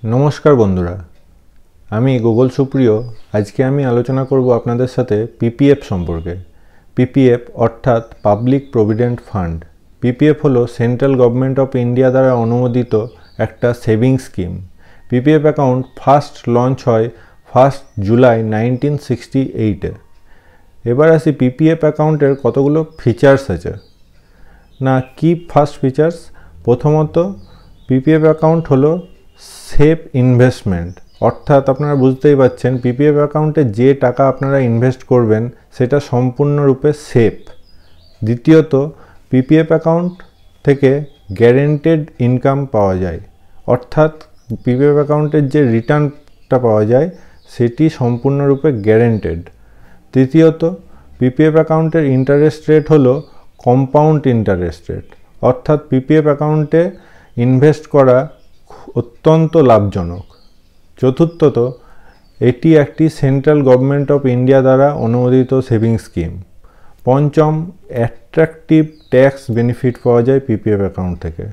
नमस्कार बंधुरा आमी गुगल सुप्रियो आज के आमी आलोचना करब आपनादेर साथे पीपीएफ सम्पर्के। पीपीएफ अर्थात पाब्लिक प्रोविडेंट फांड। पीपीएफ हलो सेंट्रल गवर्नमेंट अफ इंडिया द्वारा अनुमोदित एकटा saving scheme. PPF account first launch हय 1 जुलाई 1968 एबार आसि पीपीएफ अ্যাকাউন্টের कतगुलो फीचार्स आछे ना कि फार्स्ट फीचार्स प्रथमत पीपीएफ अ্যাকাউন্ট हलो सेफ इनभेस्टमेंट अर्थात आपनारा बुझतेई पारछेन पीपीएफ अ্যাকাউন্টে जे टाका आपनारा इनभेस्ट करबेन सेटा सम्पूर्ण रूपे सेफ। द्वितीयत पीपीएफ अ্যাকাউন্ট थेके ग्यारेंटेड इनकाम पाওয়া যায় अर्थात पीपीएफ अ্যাকাউন্টের जे रिटार्नटा पाওয়া যায় सेटी सम्पूर्ण रूपे ग्यारेंटेड। तृतीयत पीपीएफ अ্যাকাউন্টের इंटारेस्ट रेट हलो कम्पाउंड इंटारेस्ट रेट अर्थात पीपीएफ अ্যাকাউন্টে इनभेस्ट करा अत्यंत लाभजनक। चतुर्थत एटी एकटी सेंट्रल गवर्नमेंट अफ इंडिया द्वारा अनुमोदित सेविंग स्कीम। पंचम अट्रैक्टिव टैक्स बेनिफिट पाওয়া যায় पीपीएफ अ্যাকাউন্ট থেকে।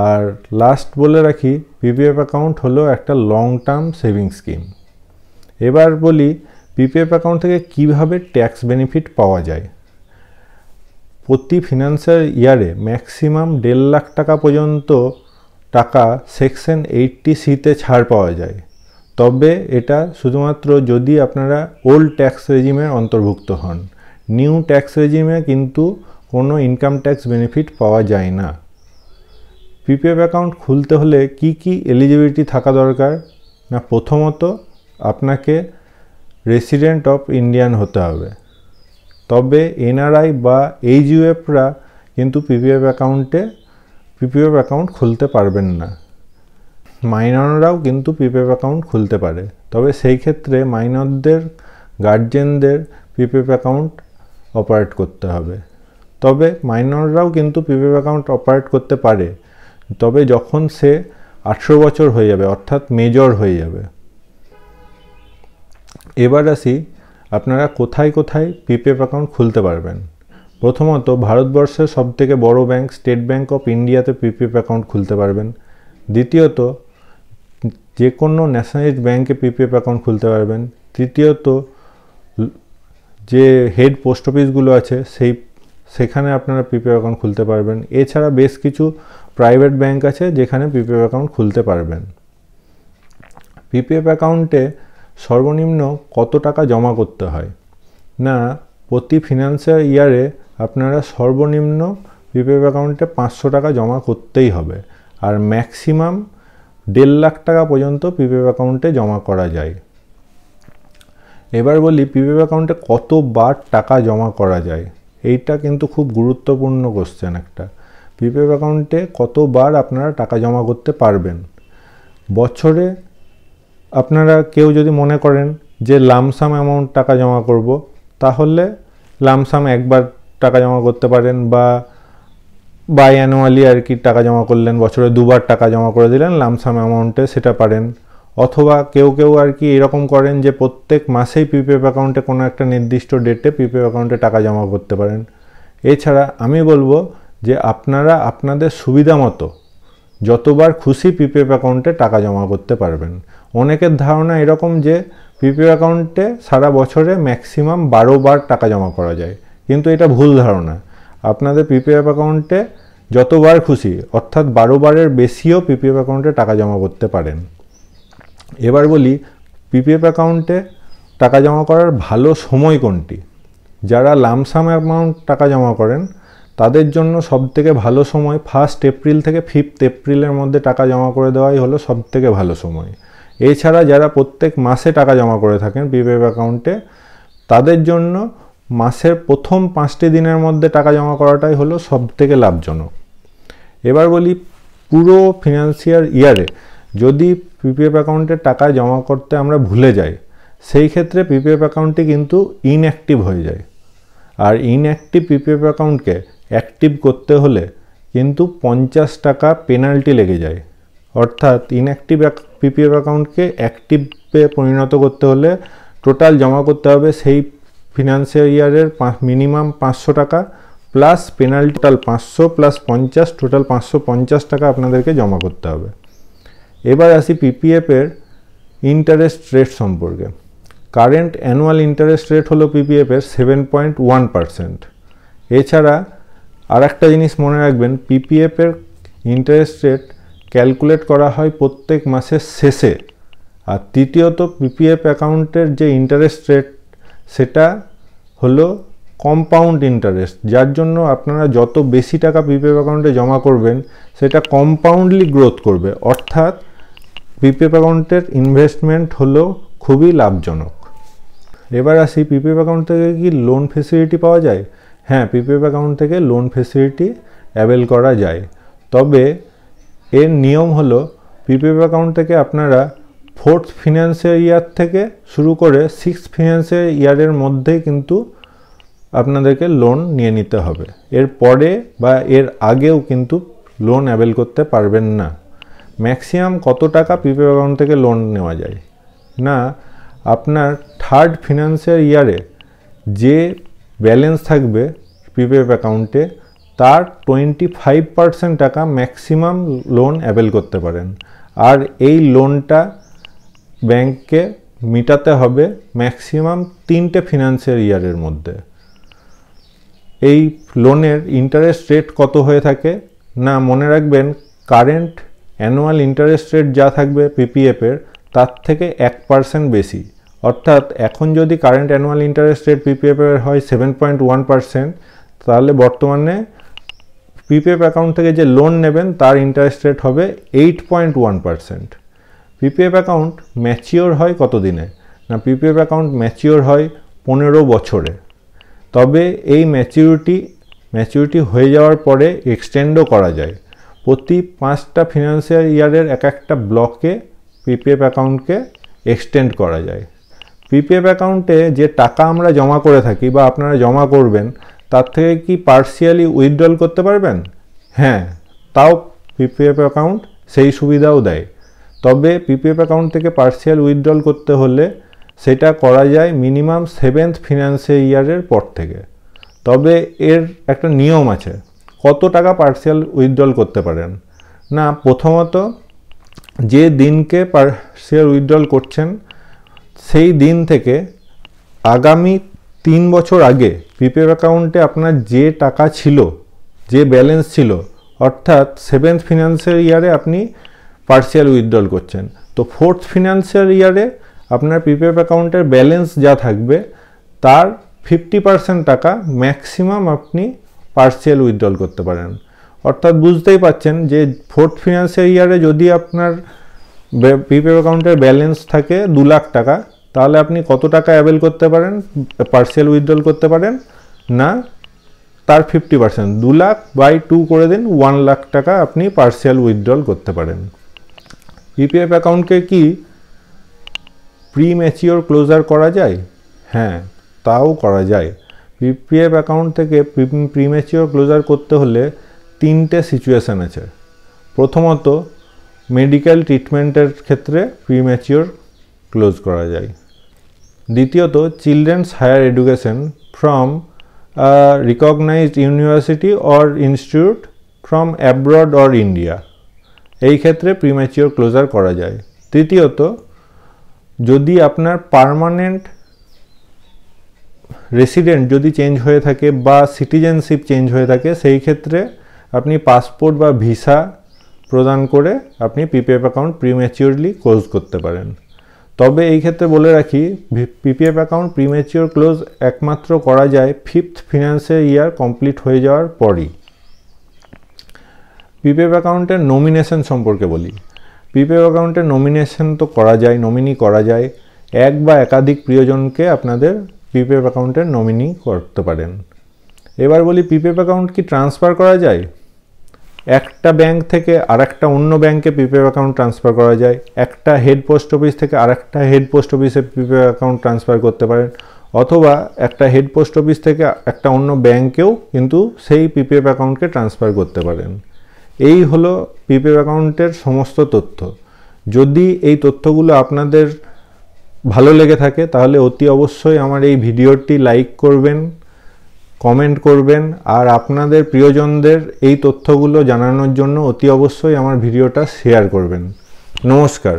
और लास्ट बोले रखी पीपीएफ अ্যাকাউন্ট हलो একটা लंग टार्म सेविंग स्कीम। एबार बोली पीपीएफ अ্যাকাউন্ট থেকে কিভাবে टैक्स बेनिफिट पाওয়া যায়। प्रति फिनान्शियल ইয়ারে मैक्सिमाम 1.5 लाख टाका पर्यन्त टाका सेक्शन 80C ते छाड़ पाওয়া যায় तबे एटा शुधुमात्र यदि आपनारा ओल्ड टैक्स रेजिमेर अंतर्भुक्त हन। निउ टैक्स रेजिमे किन्तु कोनो इनकाम टैक्स बेनिफिट पाওয়া যায় ना। पीपीएफ अ্যাকাউন্ট खुलते होले की एलिजिबिलिटी थाका दरकार ना प्रथमत आपनाके रेसिडेंट अफ इंडियान होते हबे तबे एनआरआई बा एचयूएफरा किन्तु पीपीएफ अ্যাকাউন্ট खुलते पारबेन ना। माइनरराও किन्तु पीपीएफ अ্যাকাউন্ট खुलते पारे तबे सेई क्षेत्रे माइनरदेर गार्जियनदेर पीपीएफ अ্যাকাউন্ট अपारेट करते हबे। तबे माइनरराও किन्तु पीपीएफ अ্যাকাউন্ট अपारेट करते पारे तबे जखन से 18 बछर हये जाबे अर्थात मेजर हये जाबे। एबार आसि आपनारा कोथाय कोथाय पीपीएफ अ্যাকাউন্ট खुलते पारबेन। प्रथमत भारतवर्षेर सबथेके बड़ो बैंक स्टेट बैंक अफ इंडियाते पीपीएफ अ্যাকাউন্ট खुलते पारबेन। द्वितीयत जे कोनो न्याशनालाइज्ड बैंके पीपीएफ अ্যাকাউন্ট खुलते पारबेन। तृतीयत जे हेड पोस्ट अफिसगुलो आछे सेखाने आपनारा पीपीएफ अ্যাকাউন্ট खुलते पारबेन। एछाड़ा बेश किछु प्राइवेट बैंक आछे जेखाने पीपीएफ अ্যাকাউন্ট खुलते पारबेन। पीपीएफ अ্যাকাউন্টে सर्वनिम्न कत टाका जमा करते हय ना प्रति फिनान्शियल ইয়ারে আপনারা সর্বনিম্ন पीपीएफ अ্যাকাউন্টে 500 টাকা জমা করতেই হবে আর ম্যাক্সিমাম 1.5 লাখ টাকা পর্যন্ত पीपीएफ अ্যাকাউন্টে জমা করা যায়। এবার বলি पीपीएफ अ্যাকাউন্টে কতবার টাকা জমা করা যায়। এইটা কিন্তু খুব গুরুত্বপূর্ণ কোশ্চেন একটা। पीपीएफ अ্যাকাউন্টে কতবার আপনারা টাকা জমা করতে পারবেন। বছরে আপনারা কেউ যদি মনে করেন যে লামসাম অ্যামাউন্ট টাকা জমা করব তাহলে লামসাম একবার টাকা জমা করতে পারেন বা বাইঅ্যানুয়ালি আর কি টাকা জমা করলেন বছরে দুবার টাকা জমা করে দিলেন লামসাম অ্যামাউন্টে সেটা পারেন। অথবা কেউ আর কি এরকম করেন যে প্রত্যেক মাসেই পিপিএফ অ্যাকাউন্টে কোনো একটা নির্দিষ্ট ডেটে পিপিএফ অ্যাকাউন্টে টাকা জমা করতে পারেন। এছাড়া আমি বলবো যে আপনারা আপনাদের সুবিধা মতো যতবার খুশি পিপিএফ অ্যাকাউন্টে টাকা জমা করতে পারবেন। অনেকের ধারণা এরকম যে পিপিএফ অ্যাকাউন্টে সারা বছরে ম্যাক্সিমাম 12 বার টাকা জমা করা যায় কিন্তু এটা ভুল ধারণা। আপনাদের পিপিএফ অ্যাকাউন্টে যতবার খুশি অর্থাৎ 12 বারের বেশিও পিপিএফ অ্যাকাউন্টে টাকা জমা করতে পারেন। এবার বলি পিপিএফ অ্যাকাউন্টে টাকা জমা করার ভালো সময় কোনটি। যারা লামসাম অ্যামাউন্ট টাকা জমা করেন তাদের জন্য সবথেকে ভালো সময় 1 এপ্রিল থেকে 5 এপ্রিলের মধ্যে টাকা জমা করে দেওয়াই হলো সবথেকে ভালো সময়। এছাড়া যারা প্রত্যেক মাসে টাকা জমা করে থাকেন পিপিএফ অ্যাকাউন্টে তাদের জন্য মাসের প্রথম 5টি দিনের মধ্যে টাকা জমা করাটাই হলো সবথেকে লাভজনক। এবার বলি পুরো ফিনান্সিয়াল ইয়ারে যদি পিপিএফ অ্যাকাউন্টে টাকা জমা করতে আমরা ভুলে যাই সেই ক্ষেত্রে পিপিএফ অ্যাকাউন্টটি কিন্তু ইনঅ্যাক্টিভ হয়ে যায়। আর ইনঅ্যাক্টিভ পিপিএফ অ্যাকাউন্টকে অ্যাক্টিভ করতে হলে কিন্তু 50 টাকা পেনাল্টি লেগে যায়। অর্থাৎ ইনঅ্যাক্টিভ পিপিএফ অ্যাকাউন্টকে অ্যাক্টিভে পরিণত করতে হলে টোটাল জমা করতে হবে সেই ফিনান্সিয়াল ইয়ারের মিনিমাম 500 টাকা plus penalty total 500 plus 50 total 550 টাকা আপনাদেরকে জমা করতে হবে। এবার আসি পিপিএফ এর ইন্টারেস্ট রেট সম্পর্কে। কারেন্ট অ্যানুয়াল ইন্টারেস্ট রেট হলো পিপিএফ এর 7.1%। এছাড়া আর একটা জিনিস মনে রাখবেন, পিপিএফ এর ইন্টারেস্ট রেট ক্যালকুলেট করা হয় প্রত্যেক মাসের শেষে। আর তৃতীয়ত পিপিএফ অ্যাকাউন্টের যে ইন্টারেস্ট রেট সেটা হলো কম্পাউন্ড ইন্টারেস্ট, যার জন্য আপনারা যত বেশি টাকা পিপিএফ অ্যাকাউন্টে জমা করবেন সেটা কম্পাউন্ডলি গ্রোথ করবে, অর্থাৎ পিপিএফ অ্যাকাউন্টের ইনভেস্টমেন্ট হলো খুবই লাভজনক। এবার আসি পিপিএফ অ্যাকাউন্ট থেকে কি লোন ফেসিলিটি পাওয়া যায়? হ্যাঁ, পিপিএফ অ্যাকাউন্ট থেকে লোন ফেসিলিটি অ্যাভেল করা যায়, তবে এর নিয়ম হলো পিপিএফ অ্যাকাউন্ট থেকে আপনারা 4th ফিনান্সিয়াল ইয়ার থেকে শুরু করে 6th ফিনান্সিয়াল ইয়ারের মধ্যেই কিন্তু আপনাদেরকে লোন নিয়ে নিতে হবে। এর পরে বা এর আগেও কিন্তু লোন অ্যাভেল করতে পারবেন না। ম্যাক্সিমাম কত টাকা পিপিএফ অ্যাকাউন্ট থেকে লোন নেওয়া যায়? না, আপনার 3rd ফিনান্সিয়াল ইয়ারে যে ব্যালেন্স থাকবে পিপিএফ অ্যাকাউন্টে তার 25% টাকা ম্যাক্সিমাম লোন অ্যাভেল করতে পারেন। আর এই লোনটা ব্যাংককে মেটাতে হবে ম্যাক্সিমাম 3টে ফিনান্সিয়াল ইয়ারের মধ্যে। এই লোনের ইন্টারেস্ট রেট কত হয়ে থাকে? না, মনে রাখবেন কারেন্ট অ্যানুয়াল ইন্টারেস্ট রেট যা থাকবে পিপিএফের তার থেকে 1% বেশি। অর্থাৎ এখন যদি কারেন্ট অ্যানুয়াল ইন্টারেস্ট রেট পিপিএফের হয় 7.1%, তাহলে বর্তমানে পিপিএফ অ্যাকাউন্ট থেকে যে লোন নেবেন তার ইন্টারেস্ট রেট হবে 8.1%। পিপিএফ অ্যাকাউন্ট ম্যাচিওর হয় কত দিনে? না, পিপিএফ অ্যাকাউন্ট ম্যাচিওর হয় 15 বছরে। তবে এই ম্যাচিউরিটি হয়ে যাওয়ার পরে এক্সটেন্ডও করা যায়। প্রতি 5টা ফিনান্সিয়াল ইয়ারের একটা ব্লকে পিপিএফ অ্যাকাউন্টকে এক্সটেন্ড করা যায়। পিপিএফ অ্যাকাউন্টে যে টাকা আমরা জমা করে থাকি বা আপনারা জমা করবেন তার থেকে কি পার্সিয়ালি উইথড্রল করতে পারবেন? হ্যাঁ, তাও পিপিএফ অ্যাকাউন্ট সেই সুবিধাও দেয়। তবে পিপিএফ অ্যাকাউন্ট থেকে পার্সিয়াল উইথড্রল করতে হলে সেটা করা যায় মিনিমাম 7th ফিনান্সিয়াল ইয়ারের পর থেকে। তবে এর একটা নিয়ম আছে, কত টাকা পার্সিয়াল উইথড্রল করতে পারেন। না, প্রথমত যে দিনকে পার্সিয়াল উইথড্রল করছেন সেই দিন থেকে আগামী 3 বছর আগে পিপিএফ অ্যাকাউন্টে আপনার যে টাকা ছিল, যে ব্যালেন্স ছিল, অর্থাৎ 7th ফিনান্সিয়াল ইয়ারে আপনি পার্সিয়াল উইথড্রল করছেন, তো 4th ফিনান্সিয়াল ইয়ারে আপনার পিপিএফ অ্যাকাউন্টের ব্যালেন্স যা থাকবে তার 50% টাকা ম্যাক্সিমাম আপনি পার্সিয়াল উইথড্রল করতে পারেন। অর্থাৎ বুঝতেই পাচ্ছেন যে 4th ফিনান্সিয়াল ইয়ারে যদি আপনার পিপিএফ অ্যাকাউন্টের ব্যালেন্স থাকে 2 লাখ টাকা, তাহলে আপনি কত টাকা অ্যাভেল করতে পারেন, পার্সিয়াল উইথড্রল করতে পারেন? না, তার 50%, 2 লাখ বাই 2 করে দিন, 1 লাখ টাকা আপনি পার্সিয়াল উইথড্রল করতে পারেন। পিপিএফ অ্যাকাউন্টকে কি প্রি ম্যাচিওর ক্লোজার করা যায়? হ্যাঁ, তাও করা যায়। পিপিএফ অ্যাকাউন্ট থেকে প্রি ম্যাচিওর ক্লোজার করতে হলে 3টে সিচুয়েশান আছে। প্রথমত, মেডিকেল ট্রিটমেন্টের ক্ষেত্রে প্রি ম্যাচিওর ক্লোজ করা যায়। দ্বিতীয়ত, children's higher education from recognised university or institute from abroad or India, এই ক্ষেত্রে প্রি ম্যাচিওর ক্লোজার করা যায়। তৃতীয়ত, যদি আপনার পার্মানেন্ট রেসিডেন্ট যদি চেঞ্জ হয়ে থাকে বা সিটিজেনশিপ চেঞ্জ হয়ে থাকে, সেই ক্ষেত্রে আপনি পাসপোর্ট বা ভিসা প্রদান করে আপনি পিপিএফ অ্যাকাউন্ট প্রিম্যাচিওরলি ক্লোজ করতে পারেন। তবে এই ক্ষেত্রে বলে রাখি, পিপিএফ অ্যাকাউন্ট প্রিম্যাচিওর ক্লোজ একমাত্র করা যায় 5th ফিনান্সিয়াল ইয়ার কমপ্লিট হয়ে যাওয়ার পরই। পিপিএফ অ্যাকাউন্টের নমিনেশন সম্পর্কে বলি। পিপিএফ অ্যাকাউন্টের নমিনেশন তো করা যায়, নমিনি করা যায়। এক বা একাধিক প্রিয়জনকে আপনাদের পিপিএফ অ্যাকাউন্টের নমিনি করতে পারেন। এবার বলি, পিপিএফ অ্যাকাউন্ট কি ট্রান্সফার করা যায়? একটা ব্যাংক থেকে আরেকটা অন্য ব্যাংকে পিপিএফ অ্যাকাউন্ট ট্রান্সফার করা যায়। একটা হেড পোস্ট অফিস থেকে আরেকটা হেড পোস্ট অফিসে পিপিএফ অ্যাকাউন্ট ট্রান্সফার করতে পারেন, অথবা একটা হেড পোস্ট অফিস থেকে একটা অন্য ব্যাংকেও কিন্তু সেই পিপিএফ অ্যাকাউন্টকে ট্রান্সফার করতে পারেন। এই হলো পিপিএফ অ্যাকাউন্টের সমস্ত তথ্য। যদি এই তথ্যগুলো আপনাদের ভালো লেগে থাকে তাহলে অতি অবশ্যই আমার এই ভিডিওটি লাইক করবেন, কমেন্ট করবেন, আর আপনাদের প্রিয়জনদের এই তথ্যগুলো জানানোর জন্য অতি অবশ্যই আমার ভিডিওটা শেয়ার করবেন। নমস্কার।